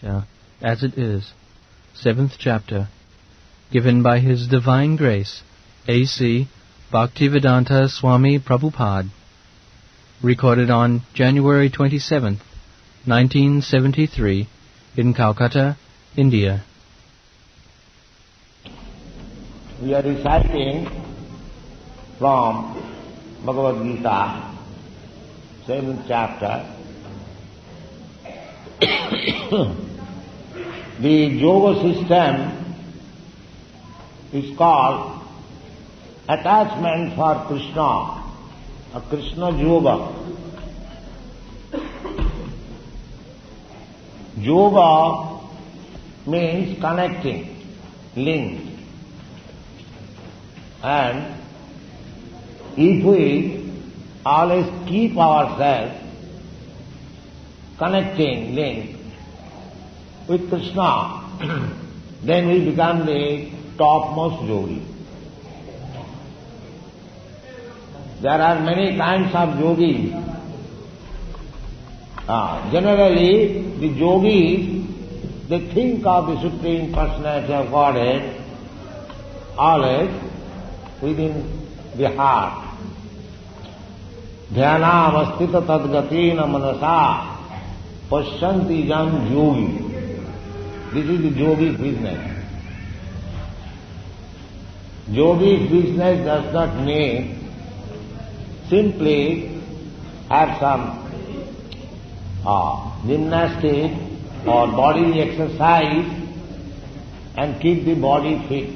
Bhakta as it is, 7th chapter, given by His Divine Grace, A.C. Bhaktivedanta Swami Prabhupada, recorded on January 27th, 1973, in Calcutta, India. We are reciting from Bhagavad Gita, 7th chapter. The yoga system is called attachment for Krishna, a Krishna yoga. Yoga means connecting, link. And if we always keep ourselves connecting, link with Krishna, then we become the topmost yogi. There are many kinds of yogis. Generally, the yogis, they think of the Supreme Personality of Godhead always within the heart. Dhyanam astita tadgatina manasa pasyanti jam yogi. This is the yogi's business. Yogi's business does not mean simply have some gymnastic or body exercise and keep the body fit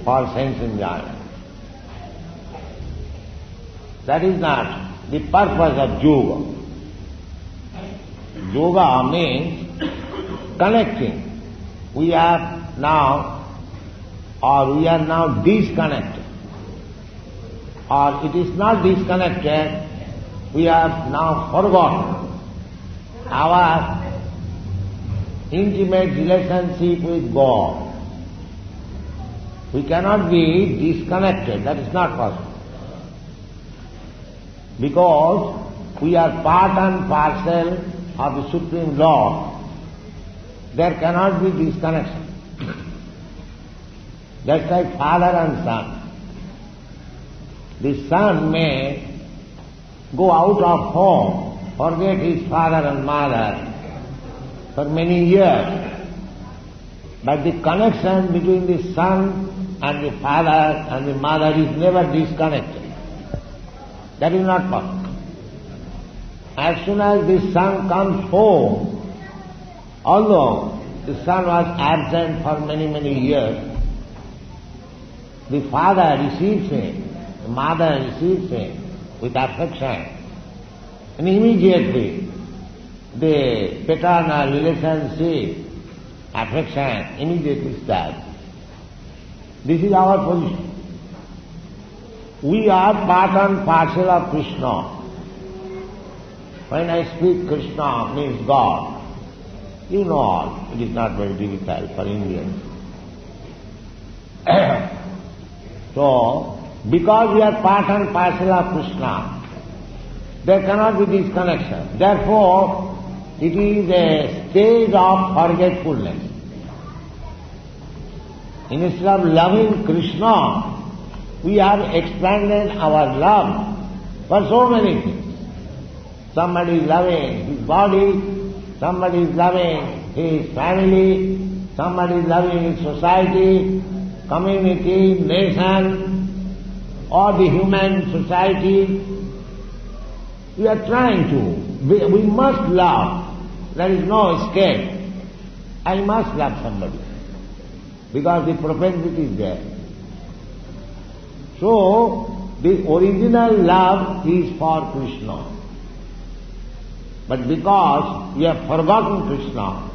for sense enjoyment. That is not the purpose of yoga. Yoga means connecting. We are now disconnected. Or it is not disconnected, we have now forgotten our intimate relationship with God. We cannot be disconnected, that is not possible. Because we are part and parcel of the Supreme Lord, there cannot be disconnection. Just like father and son. The son may go out of home, forget his father and mother for many years, but the connection between the son and the father and the mother is never disconnected. That is not possible. As soon as the son comes home, although the son was absent for many, many years, the father receives him, the mother receives him with affection, and immediately the paternal relationship, affection immediately starts. This is our position. We are part and parcel of Krishna. When I speak Krishna means God. You know all. It is not very difficult for Indians. So, because we are part and parcel of Krishna, there cannot be disconnection. Therefore, it is a stage of forgetfulness. Instead of loving Krishna, we have expanded our love for so many things. Somebody is loving his body, somebody is loving his family, somebody is loving his society, community, nation, or the human society. We are trying to. We must love. There is no escape. I must love somebody because the propensity is there. So, the original love is for Krishna. But because we have forgotten Krishna,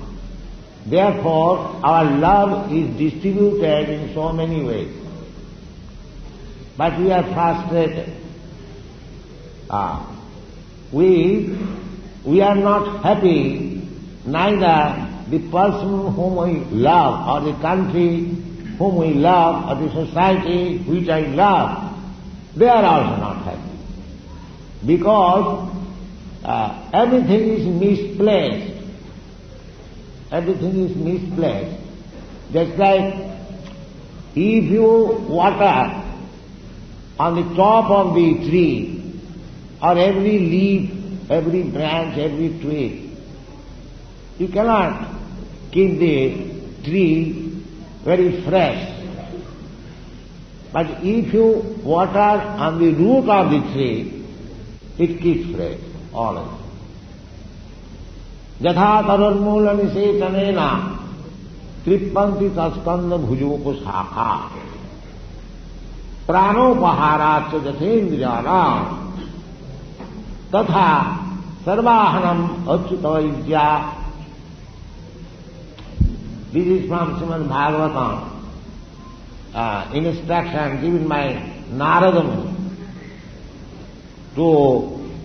therefore our love is distributed in so many ways. But we are frustrated. We are not happy, neither the person whom we love, or the country whom we love, or the society which I love, they are also not happy. Because everything is misplaced. everything is misplaced. Just like if you water on the top of the tree, or every leaf, every branch, every twig, you cannot keep the tree very fresh. But if you water on the root of the tree, it keeps fresh always. Yatha tarunmula nisetanena trippanti taskanda bhujopa shakha pranopaharaccha jathendriyana tatha sarvahanam achyutavaidya. This is from Srimad Bhagavatam, instruction given by Narada to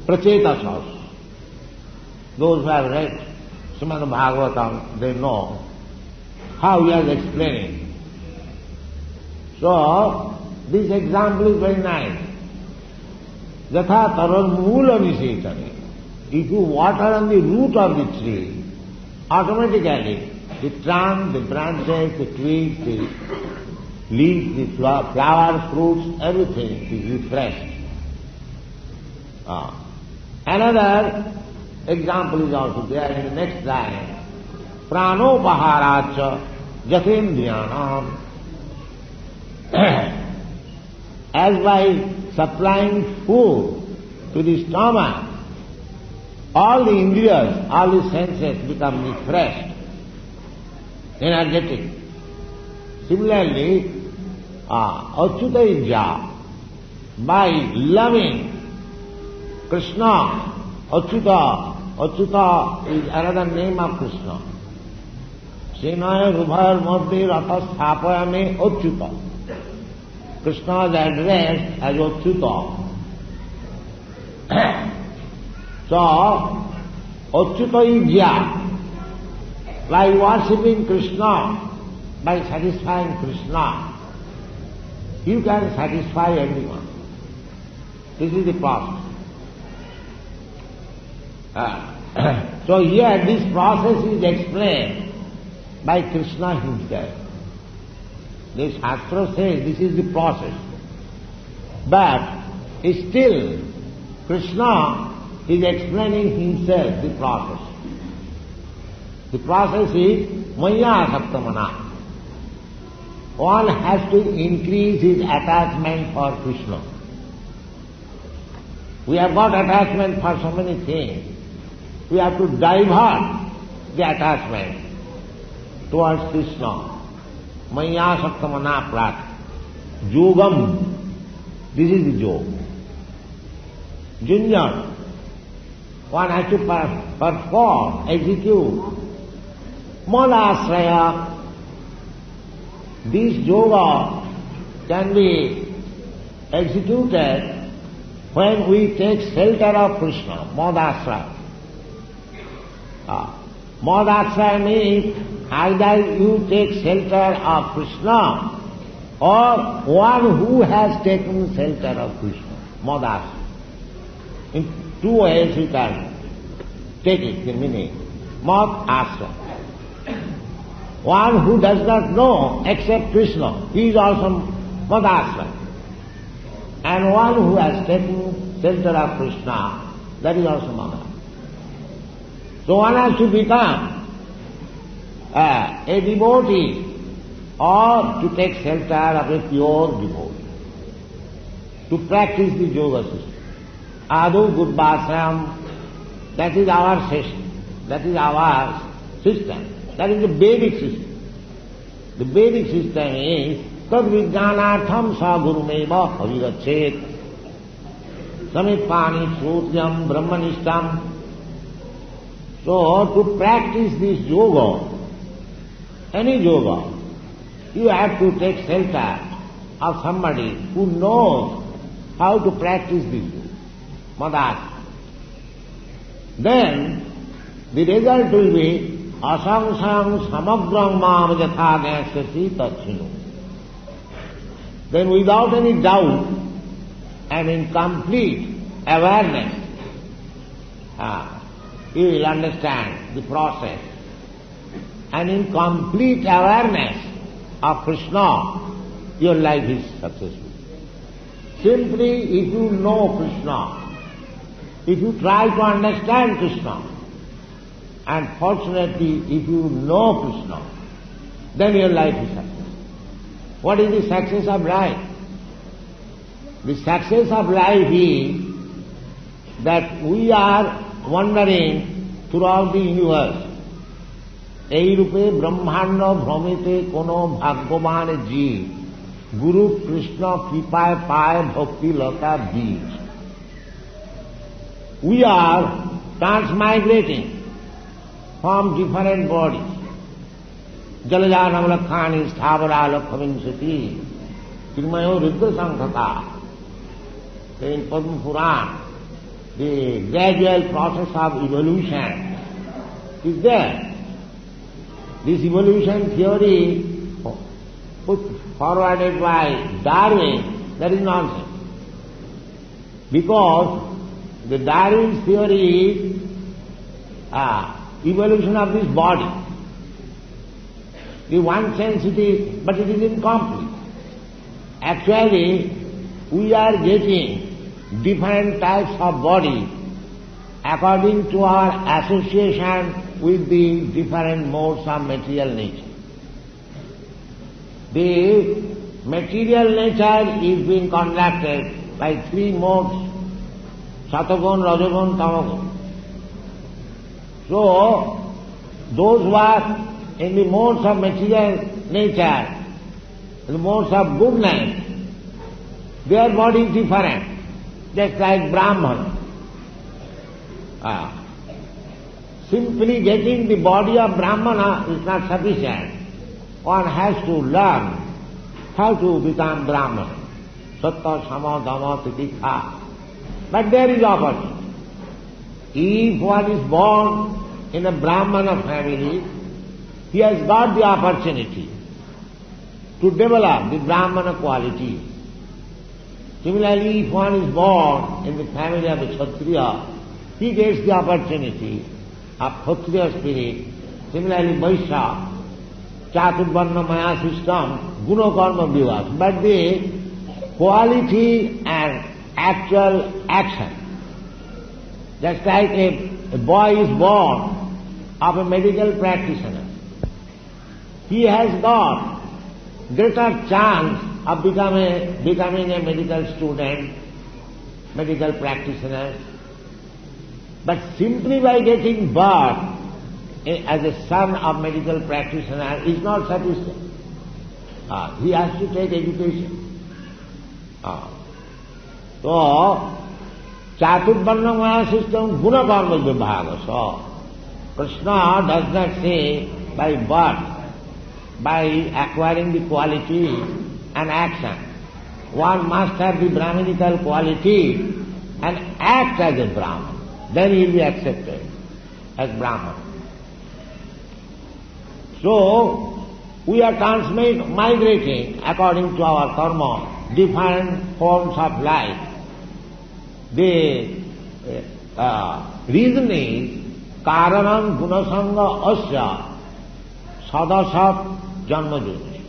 Prchetasas. Those who have read Srimad Bhagavatam, they know how he is explaining. So, this example is very nice. Yatha taral moola nisetane. If you water on the root of the tree, automatically the trunk, the branches, the twigs, the leaves, the flowers, fruits, everything is refreshed. Another example is also there in the next line. Pranopaharaccha jatendriyanam. As by supplying food to the stomach, all the indriyas, all the senses become refreshed, energetic. Similarly, Achyuta by loving Krishna, Achyuta is another name of Krishna. Senaya Rubhar Madhya Ratha Sthapayame Achyuta. Krishna is addressed as Achyuta. So, Achyuta is by worshipping Krishna, by satisfying Krishna, you can satisfy everyone. This is the process. So here this process is explained by Krishna himself. The Shastra says this is the process. But still Krishna is explaining himself the process. The process is maya saptamana. One has to increase his attachment for Krishna. We have got attachment for so many things. We have to divert the attachment towards Krishna. Maya saptamana prat. Yogam. This is the yoga. Junjan. One has to perform, execute. Madasraya. This yoga can be executed when we take shelter of Krishna, Madasraya. Madasraya means either you take shelter of Krishna or one who has taken shelter of Krishna, Madasraya. In two ways you can take it, the meaning. Mad Asra. One who does not know except Krishna, he is also Madasra. And one who has taken shelter of Krishna, that is also Madasra. So one has to become a devotee or to take shelter of a pure devotee, to practice the yoga system. Adu Gurvasram, that is our system. That is our system. That is the Vedic system. The Vedic system is Tad Vijnanatham Sa Gurumeva Avirachet Samipani Srutyam Brahmanishtam. So to practice this yoga, any yoga, you have to take shelter of somebody who knows how to practice this yoga. Madas. Then the result will be asangsang samagrang mam jatha gyasyasi tatchinu. Then without any doubt and in complete awareness, you will understand the process. and in complete awareness of Krishna, your life is successful. Simply if you know Krishna, if you try to understand Krishna, and fortunately if you know Krishna, then your life is successful. What is the success of life? The success of life is that we are wandering throughout the universe. এই রূপে ব্রহ্মাণ্ড ভ্রমিতে কোন ভাগ্যবান জীব গুরু কৃষ্ণ কৃপায় পায় ভক্তি লতা বীজ. We are transmigrating from different bodies. Jalajanam lakhani sthavara lakhavinsati Tirmayo Ridra Sankhata. In Padma Puran, the gradual process of evolution is there. This evolution theory put forwarded by Darwin, that is nonsense. Because the Darwin's theory is evolution of this body. In one sense it is, but it is incomplete. Actually, we are getting different types of body according to our association with the different modes of material nature. The material nature is being conducted by three modes, Satagun, Rajagun, Tamagun. So, those who are in the modes of material nature, the modes of goodness, their body is different, just like Brahman. Simply getting the body of Brahmana is not sufficient. One has to learn how to become Brahman. Sattva, Sama, Dhamma, Titikha. But there is opportunity. If one is born in a Brahmana family, he has got the opportunity to develop the Brahmana quality. Similarly, if one is born in the family of a Kshatriya, he gets the opportunity of Kshatriya spirit. Similarly, Vaishya, Chaturvarna Maya system, Guna Karma Vivas. But the quality and actual action, just like a boy is born of a medical practitioner, he has got greater chance of becoming a medical student, medical practitioner. But simply by getting birth as a son of medical practitioner is not sufficient. He has to take education. So, Chaturvarna Maya system, Guna Karma Vibhaga. So, Krishna does not say by birth, by acquiring the quality and action. One must have the Brahminical quality and act as a Brahman. Then he will be accepted as Brahman. So, we are migrating according to our karma, different forms of life. The reason is, Karanam Gunasanga Asya Sadasat Janmajoti.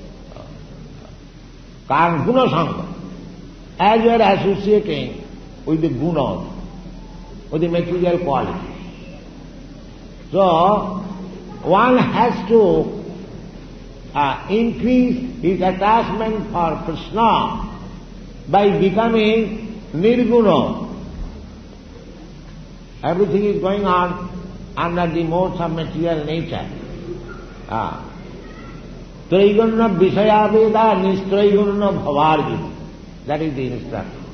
Karan Gunasanga. As you are associating with the gunas, with the material qualities. So, one has to increase his attachment for Krishna by becoming nirguna. Everything is going on under the modes of material nature. Traigunna Vishaya Veda Nistraigunna Bhavarjuna. That is the instruction.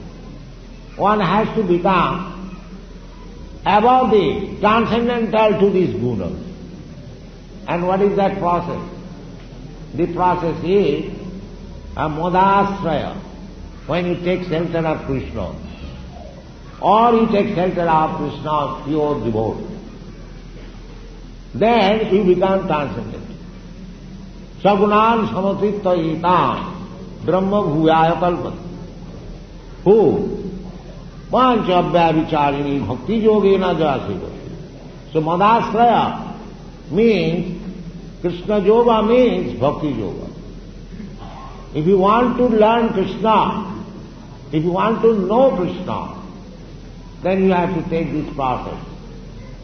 One has to become above the transcendental to these gunas. And what is that process? The process is a modasraya, when you take shelter of Krishna, or you take shelter of Krishna's pure devotee. Then you become transcendent. Sagunan samatitta itan brahma bhuyaya kalpat. Who? Panchabhya vicharini bhakti yogena jasika. So madasraya means Krishna Yoga means Bhakti Yoga. If you want to learn Krishna, if you want to know Krishna, then you have to take this process.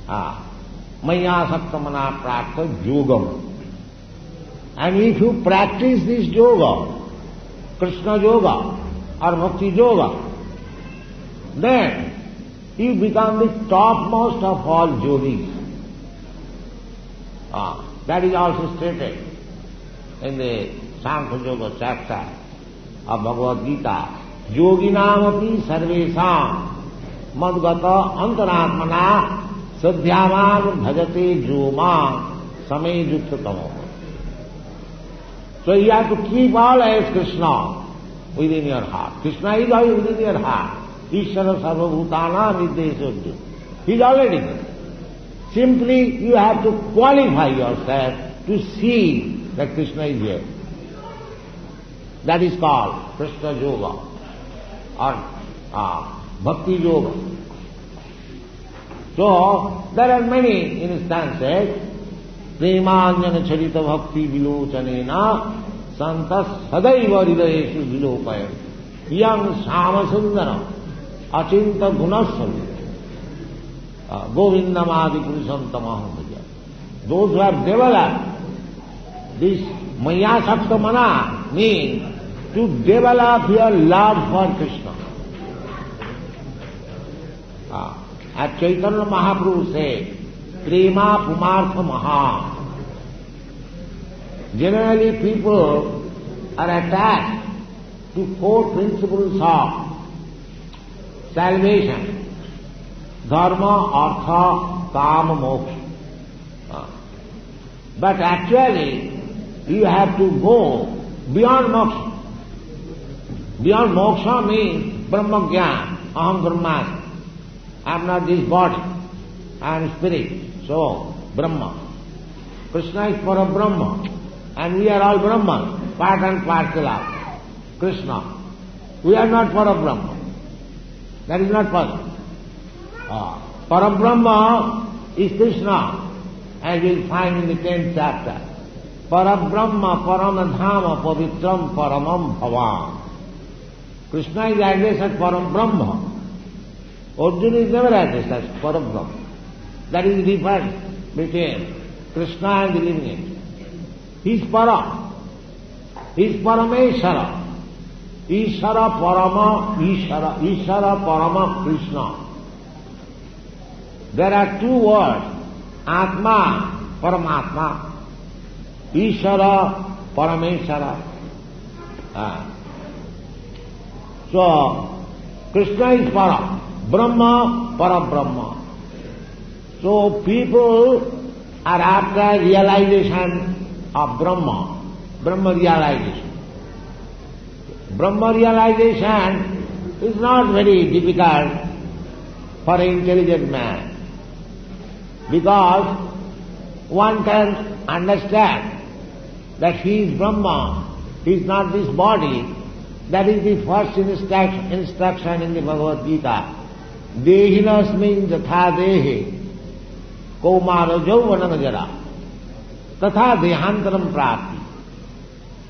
Maya Saktamana Prtha Yogam. And if you practice this yoga, Krishna Yoga or Bhakti Yoga, then you become the topmost of all yogis. That is also stated in the Sankhya Yoga chapter of Bhagavad Gita. Yoginam api sarvesam madgata antaratmana sadhyaman bhajate joma same yuktatamo. So you have to keep always Krishna within your heart. Krishna is always within your heart. Ishvara sarvabhutana niddeshodju. He is already there. Simply you have to qualify yourself to see that Krishna is here. That is called Krishna Yoga or Bhakti Yoga. So there are many instances. Premanjana charita bhakti vilochanena santas sadaiva hridayeshu vilopayam yang samasundara achinta gunassavi govindamadi purusantamaham bhaja. Those who have developed this maya sakta mana means to develop your love for Krishna. As Chaitanya Mahaprabhu said, Prema Pumartha Maha. Generally people are attached to four principles of salvation: dharma, artha, kama, moksha. But actually you have to go beyond moksha. Beyond moksha means Brahma Jnana, Aham Brahmasmi. I am not this body, I am spirit. So, Brahma. Krishna is for a Brahma, and we are all Brahman, part and parcel of Krishna. We are not for a Brahma. That is not possible. Parabrahma is Krishna, as we will find in the 10th chapter. Parabrahma, Paramadhama, Pavitram, Paramam Bhavam. Krishna is addressed as Parabrahma. Arjuna is never addressed as Parabrahma. That is the difference between Krishna and the living entity. He is Para. He is Parameshara. Ishara Parama Ishara. Ishara Parama Krishna. There are two words, Atma, Paramatma, Ishara, Parameshara. So, Krishna is Para, Brahma, Parabrahma. So, people are after realization of Brahma, Brahma realization. Brahma realization is not very difficult for an intelligent man, because one can understand that he is Brahma, he is not this body. That is the first instruction in the Bhagavad Gita. Dehinasmin jatha dehe kaumara jauvanam jara tatha dehantaram prapti.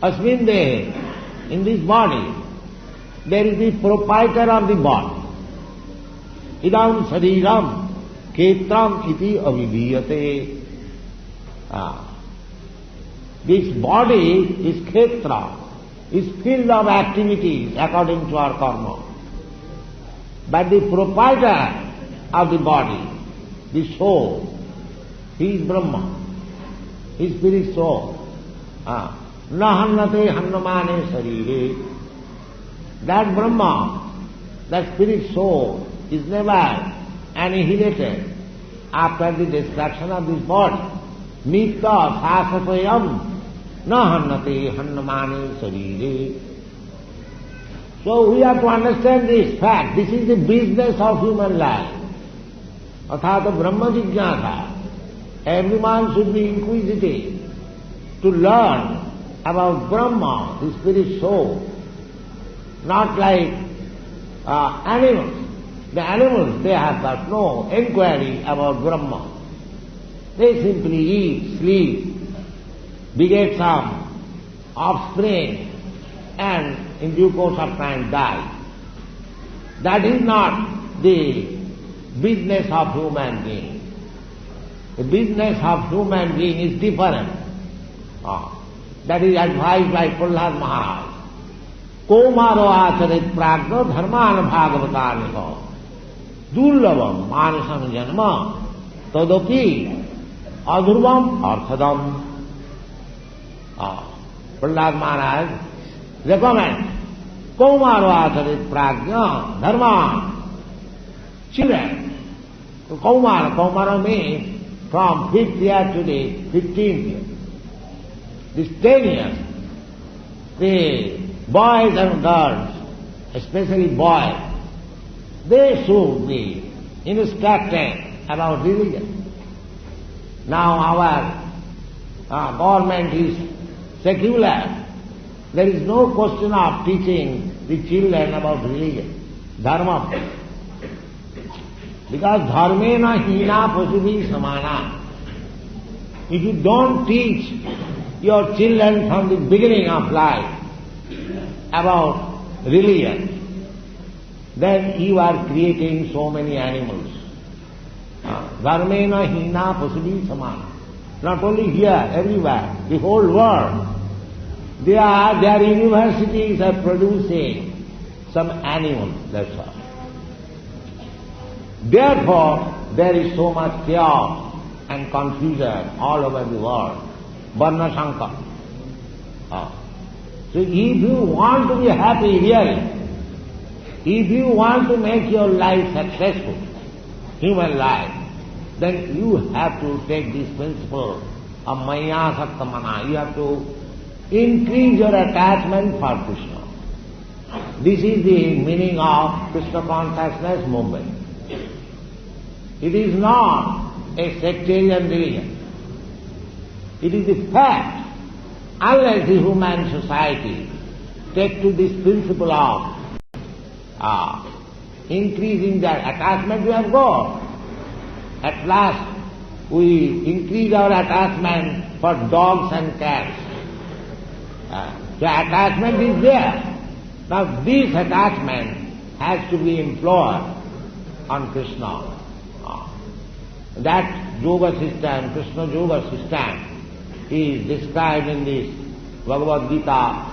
Asmin dehe, in this body, there is the proprietor of the body. Idam sariram Ketram iti avidiyate. This body is Ketra, is filled of activities according to our karma. But the proprietor of the body, the soul, he is Brahma, his spirit soul. Na hannate hannamane sarire. That Brahma, that spirit soul, is never annihilated after the destruction of this body. Nitya sasatayam na hannate hannamane sarire. So we have to understand this fact. This is the business of human life. Athata Brahma Jignasa. Every man should be inquisitive to learn about Brahma, the spirit soul. Not like animals. The animals, they have got no inquiry about Brahma. They simply eat, sleep, beget some offspring, and in due course of time die. That is not the business of human being. The business of human being is different. That is advised by Prtha Maharaj. Komaro acharit pragna dharman bhagavatanika durlavam manasam janma tadapi adhurvam arthadam. Prtha Maharaj recommends Komaro acharit pragna dharma. Children. Komara means from 5th year to the 15th year. This 10 years, the boys and girls, especially boys, they should be instructed about religion. Now our government is secular. There is no question of teaching the children about religion, dharma. Because dharmena hina pasubhi samana. If you don't teach your children from the beginning of life about religion, then you are creating so many animals. Dharmena hina pasubhi samana. Not only here, everywhere, the whole world. Their universities are producing some animals, that's all. Therefore, there is so much chaos and confusion all over the world. Varna Shankar. So if you want to be happy really, if you want to make your life successful, human life, then you have to take this principle of Maya Saktamana. You have to increase your attachment for Krishna. This is the meaning of Krishna consciousness movement. It is not a sectarian religion. It is the fact, unless the human society take to this principle of increasing their attachment, we have got. At last, we increase our attachment for dogs and cats. The attachment is there. Now this attachment has to be employed on Krishna. That yoga system, Krishna yoga system, is described in this Bhagavad Gita,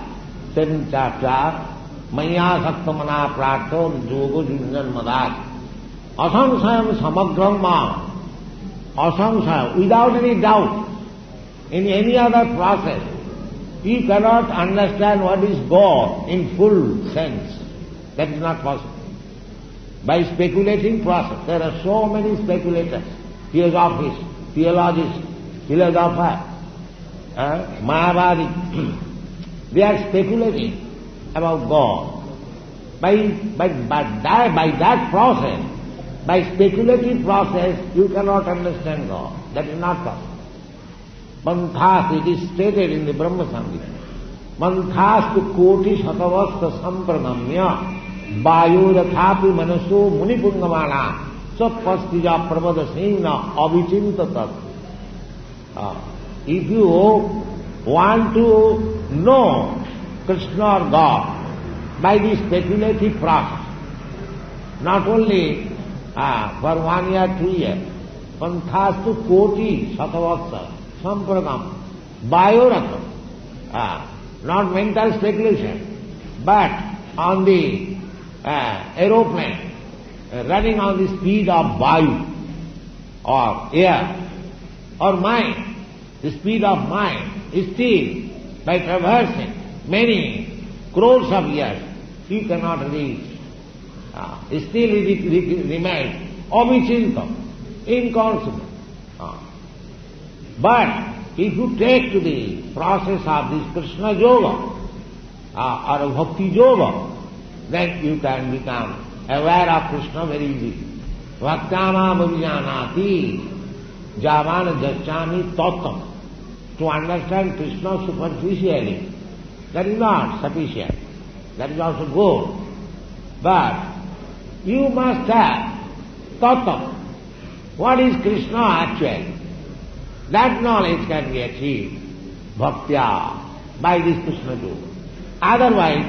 7th chapter, Maya Saktamana Prartha Yoga Junjan Madat. Asangsayam samagram ma. Asangsayam, without any doubt, in any other process, you cannot understand what is God in full sense. That is not possible. By speculating process, there are so many speculators, theosophists, theologists, philosophers, Mayavadi. They are speculating about God. By that process, by speculative process, you cannot understand God. That is not possible. Manthas, it is stated in the Brahma Samhita. Manthas koti satavasta sampranamya vayurathapi manaso munipungamana sapastija pravada sena avichinta tat. If you want to know Krishna or God by the speculative process, not only for 1 year, 2 years, Panthastu koti satavasa sampranam vayuratam, not mental speculation, but on the aeroplane, running on the speed of vayu or air or mind. The speed of mind is still, by traversing many crores of years, you cannot reach. Still it remains avichintam, inconceivable. But if you take to the process of this Krishna yoga or bhakti yoga, then you can become aware of Krishna very easily. Bhaktanam abhijanati javana jachami tattam. To understand Krishna superficially, that is not sufficient. That is also good. But you must have tattam. What is Krishna actually? That knowledge can be achieved bhaktya, by this Krishna yoga. Otherwise,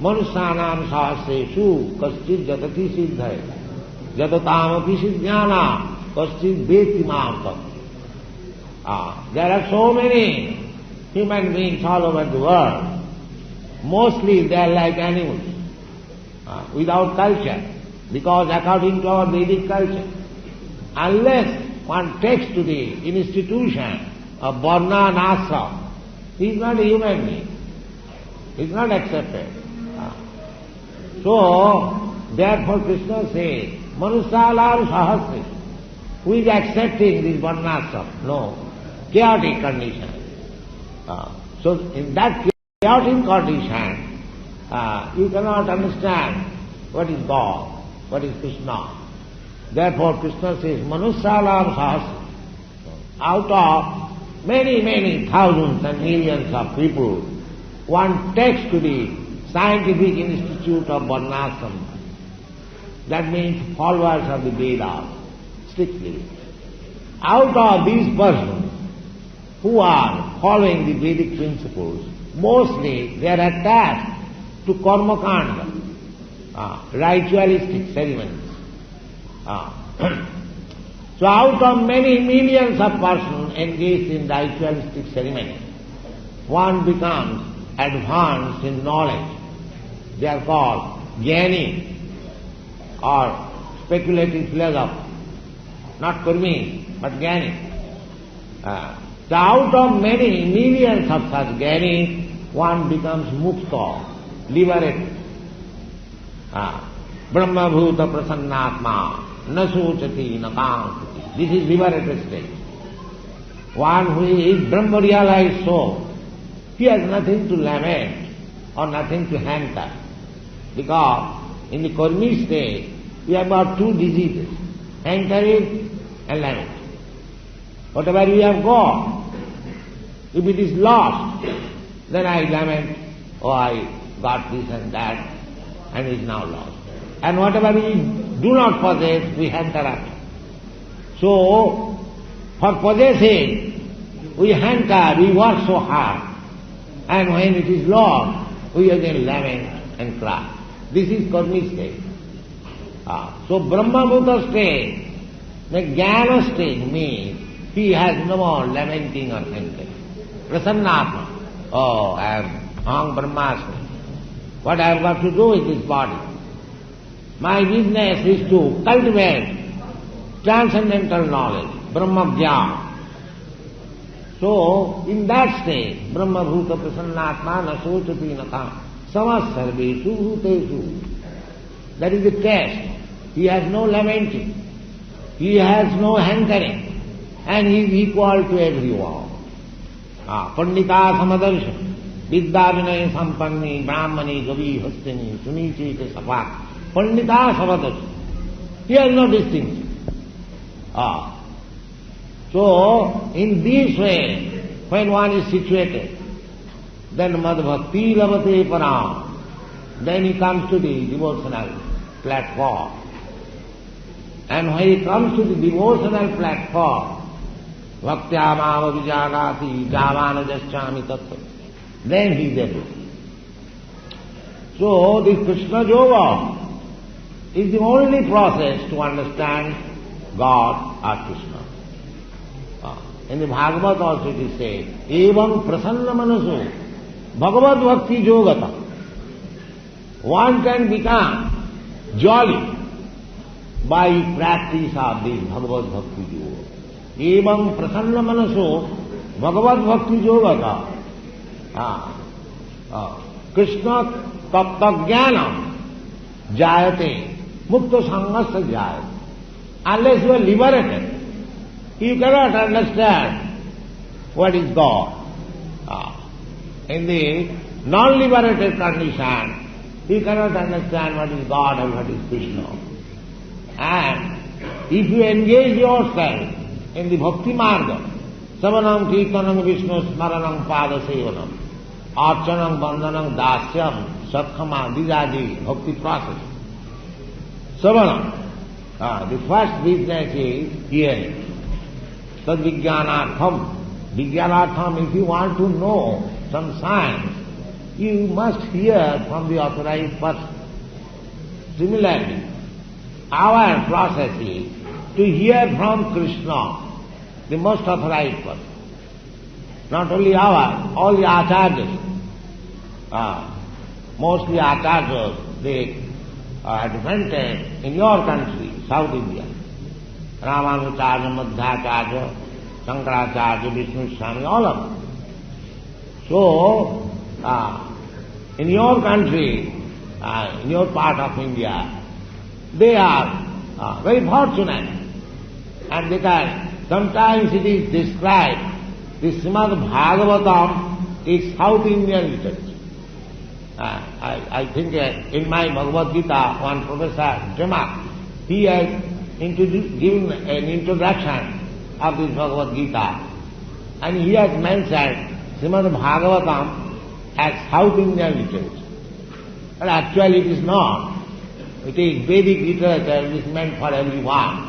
manusyanam sahasreshu kaschid jatati siddhai, jatatam api siddhyana kaschid veti mam tat. There are so many human beings all over the world. Mostly they are like animals, without culture, because according to our Vedic culture, unless one takes to the institution of varna and ashram, he is not a human being. He is not accepted. So, therefore Krishna says, Manusyalam sahasri, who is accepting this varnashram? No, chaotic condition. So in that chaotic condition, you cannot understand what is God, what is Krishna. Therefore Krishna says, Manusyalam sahasri. Out of many, many thousands and millions of people, one takes to the scientific institute of varnashram. That means followers of the Vedas, strictly. Out of these persons who are following the Vedic principles, mostly they are attached to karma kanda, ritualistic ceremonies. So out of many millions of persons engaged in ritualistic ceremony, one becomes advanced in knowledge. They are called jnani or speculative philosopher, not kurmi, but jnani. So out of many millions of such jnani, one becomes mukta, liberated. Brahma bhuta prasannatma, na sochati na kankati. This is liberated state. One who is Brahma realized soul, he has nothing to lament or nothing to hanker. Because in the karmi state, we have got two diseases, hankering and lament. Whatever we have got, if it is lost, then I lament, oh, I got this and that, and it is now lost. And whatever we do not possess, we hanker after. So, for possessing, we hanker, we work so hard, and when it is lost, we again lament and cry. This is karmi state. So Brahma Bhuta state, the Jnana state means he has no more lamenting or hankering. Prasannatma. Oh, I am Aham Brahmasmi. What I have got to do with this body? My business is to cultivate transcendental knowledge, Brahma Jnana. So, in that state, Brahma Bhuta Prasannatma na sochati na kam samas sarveshu bhuteshu. That is the test. He has no lamenting. He has no hankering. And he is equal to everyone. Pandita samadarsha, vidya vinaya sampanni, brahmani, gavi, hastini, sunichita, sapak. Pandita samadarsha. He has no distinction. So, in this way, when one is situated, then madhbhakti lavate param, then he comes to the devotional platform. And when he comes to the devotional platform, bhaktya mama vijanati javana jaschami tattva, then he is able. So, this Krishna yoga is the only process to understand God or Krishna. In the Bhagavad also it is said, evam prasanna manaso bhagavad bhakti yogata. One can become jolly by practice of this bhagavad bhakti yoga. Evam prasanna manaso bhagavad bhakti yogata. Krishna tapta jnanam jayate mukta sanghasya jayate. Unless you are liberated, you cannot understand what is God. In the non-liberated condition, you cannot understand what is God and what is Krishna. And if you engage yourself in the bhakti marga, savanam kirtanam vishnu smaranam pada sevanam, archanam bandhanam dasyam sakhama, these are the bhakti process. Savanam, the first business is hearing. Tad vijnanartham Vijnanartham, if you want to know some science, you must hear from the authorized person. Similarly, our process is to hear from Krishna, the most authorized person. Not only our, all the acharyas, mostly acharyas, they are advented in your country, South India. Ramanucharya, Madhacharya, Shankaracharya, Vishnu Swami, all of them. So, in your country, in your part of India, they are very fortunate, and they can, sometimes it is described, the Srimad Bhagavatam is South Indian literature. I think in my Bhagavad Gita, one Professor Demak, he has given an introduction of this Bhagavad Gita, and he has mentioned Srimad Bhagavatam as South Indian literature. But actually it is not. It is Vedic literature, it is meant for everyone.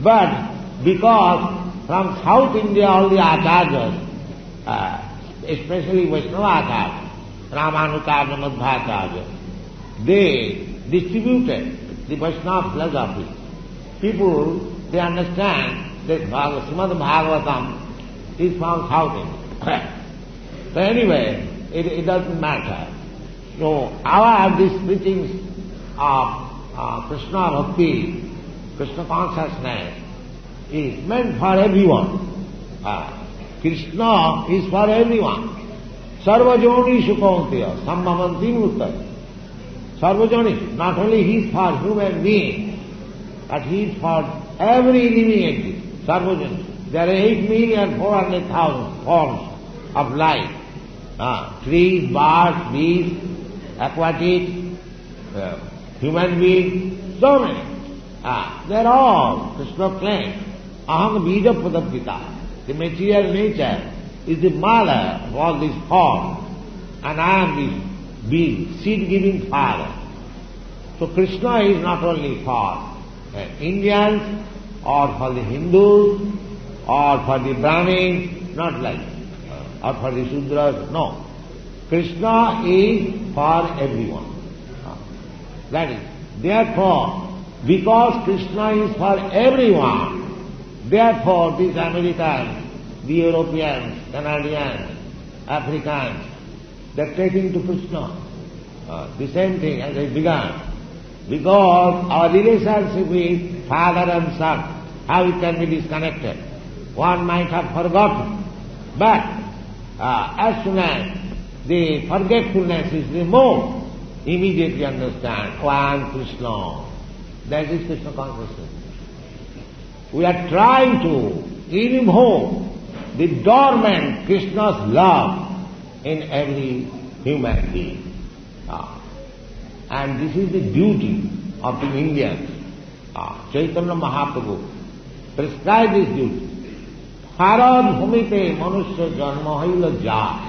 But because from South India all the acharyas, especially Vaishnava acharyas, Ramanucharya, Madhacharya, they distributed the Vaishnava philosophy. People, they understand that Srimad Bhagavatam is from South India. So anyway, it doesn't matter. So these preachings of Krishna Bhakti, Krishna consciousness, is meant for everyone. Krishna is for everyone. Sarvajoni Shukauntiya, Sambhavanti Muttai. Sarvajoni, not only he is for human beings, but he is for every living entity. Sarvajoni. There are 8,400,000 forms of life. Trees, birds, beasts, aquatic, human beings, so many. They are all, Krishna claims, Aham Bija Pradapita. The material nature is the mother of all these forms, and I am the being, seed-giving father. So Krishna is not only for Indians, or for the Hindus, or for the Brahmins, not like, or for the Shudras, no. Krishna is for everyone. That is, therefore, because Krishna is for everyone, therefore these Americans, the Europeans, Canadians, Africans, they are taking to Krishna. The same thing as I began. Because our relationship with father and son, how it can be disconnected? One might have forgotten. But as soon as the forgetfulness is removed, immediately understand, oh, I am Krishna. That is Krishna consciousness. We are trying to invoke the dormant Krishna's love in every human being. And this is the duty of the Indians. Chaitanya Mahaprabhu prescribed this duty. Bharat bhumite manusya janma haila ja.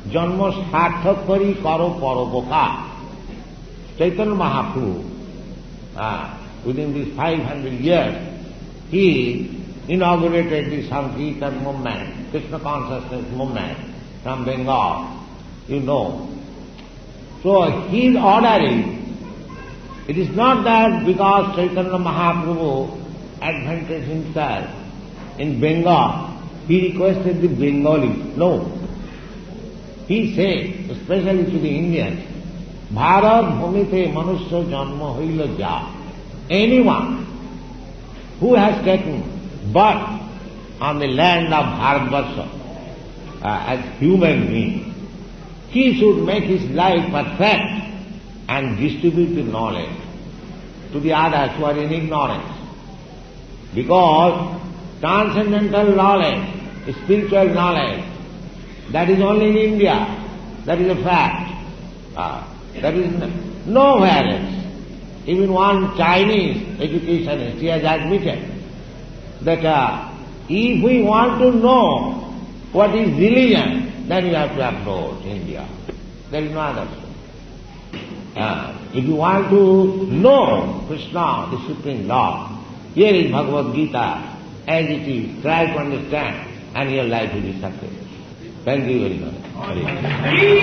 Janma sarthak kari karo paropoka. Chaitanya Mahaprabhu, within these 500 years, he inaugurated the Sankirtan movement, Krishna consciousness movement from Bengal, you know. So his ordering, it is not that because Chaitanya Mahaprabhu advented himself in Bengal, he requested the Bengalis. No. He said, especially to the Indians, Bharat bhumite manusya janma haila ja. Anyone who has taken birth on the land of Bharatvarsha as human being, he should make his life perfect and distribute the knowledge to the others who are in ignorance. Because transcendental knowledge, spiritual knowledge, that is only in India. That is a fact. That is nowhere else. Even one Chinese educationist, he has admitted that if we want to know what is religion, then we have to approach India. There is no other. If you want to know Krishna, the Supreme Lord, here is Bhagavad Gita, as it is. Try to understand and your life will be successful. Thank you very much.